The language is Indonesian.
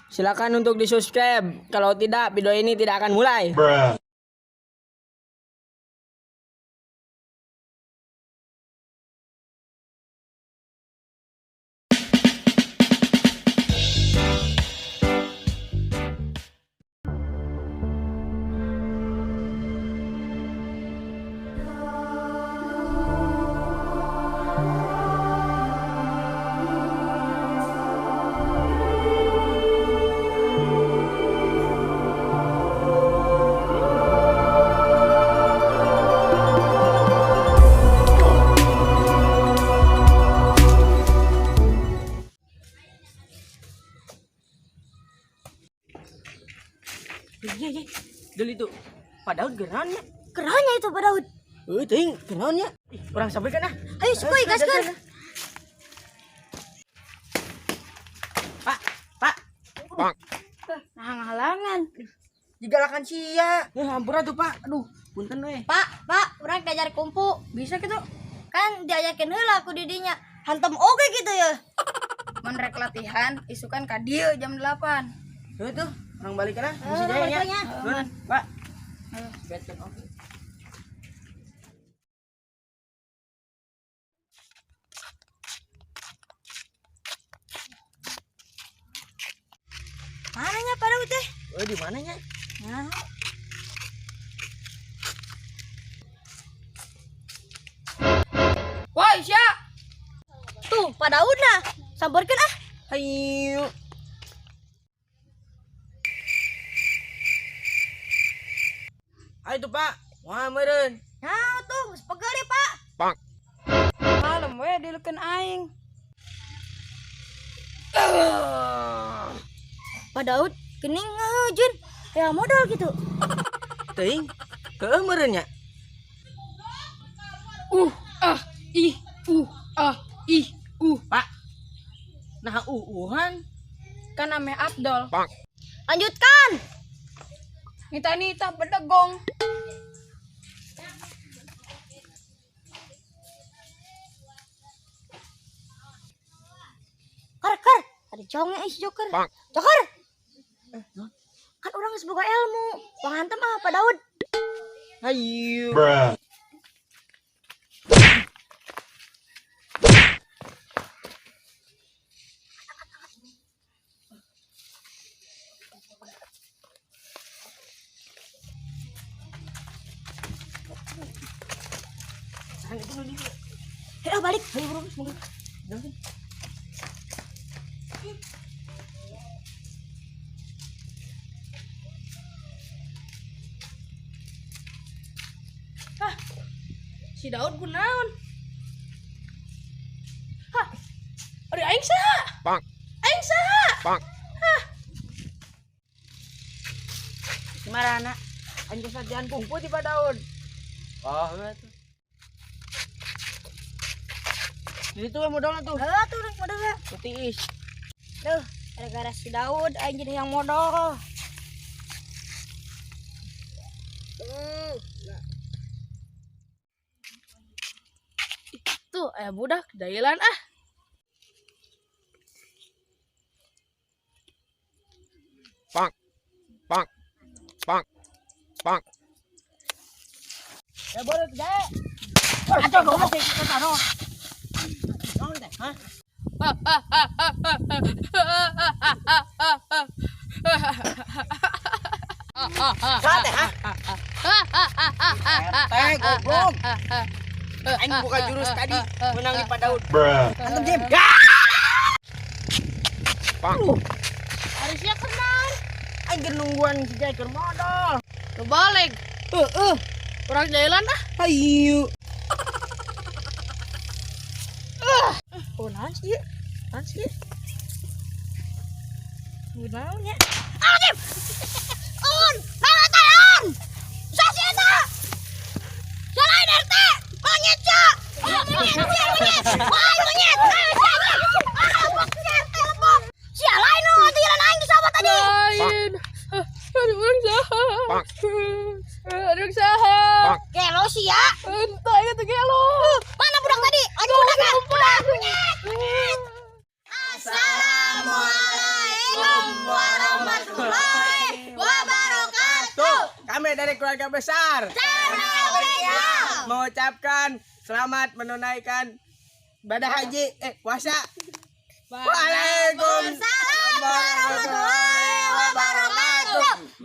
Silakan untuk di-subscribe. Kalau tidak, video ini tidak akan mulai. Iya. Dulu itu Pak Daud gerannya. Kerannya itu Pak Daud. Ting, gerannya. Orang sampai kan ah. Ayo sepoi gaskan. Pak. Nah, halangan. Digalakan sia. Hampura tuh Pak. Aduh, punten we. Pak, orang diajar kumpu. Bisa gitu. Kan diajakin heula aku didinya. Hantem oge gitu ya. Menrek latihan, isukan ka dieu jam 8. Tuh, orang balik kana. Misi Orang jaya balik nya. nya. Nun, Pak. Betken oke. Mananya Pak Daud teh? Di mananya? Nah. Woi, Sya. Tuh, Pak Daud nah. Sampeurkeun ah. Ayo. Ayo tuh Pak. Wah, meureun. Nah, tuh, geus pegel ya, Pak. Malem we dileukeun aing. Pak Daud geuning ngeheujeun. Kayak modal gitu. Ting. Heueuh meureun nya. Pak. Nah, uuhan. Kan ame Abdol. Lanjutkan. Nita bedegong. Kar. Ada congnya si Joker. Joker. Kan orang geus boga ilmu. Pangantem ah Pak Daud. Ayo. Ayo balik. Ayo bro, semoga. Si Daud kunaon? Hah. Ari aing saha? Aing saha? Marana. Anjing kesatian kungfu di Pak Daud. Oh, tuh. Jadi tuh modalnya tuh. Tuh udah modalnya. Tiis. Duh, gara-gara si Daud aing jadi yang modal. Tuh, budak dailan ah. Ya boleh gede. Aduh, goblok ke sana. Naon teh? Hah? Sate, ha? Goblok. Aing buka jurus tadi menang di Pak Daud. Antem Jim. Harusnya kenal. Aing keur nungguan si Jai keur modal. Lu balik. Orang dailan ah. Ayo. Oh, naon sih? Gimana? Anjing. On, on. Sasi eta. Salahin RT. Monyet, Cak. Monyet. Monyet. Sialain lu, tiran aing disapa tadi. Lain. Aduh, orang saha. Orang saha. Gelo sih ya. Entah itu gelo. Mana budak tadi? Ayo budak. Budak. Assalamualaikum warahmatullahi warahmatullahi wabarakatuh. Kami dari keluarga besar Channel Indonesia. mengucapkan selamat menunaikan ibadah haji puasa. Waalaikumsalam warahmatullahi wabarakatuh.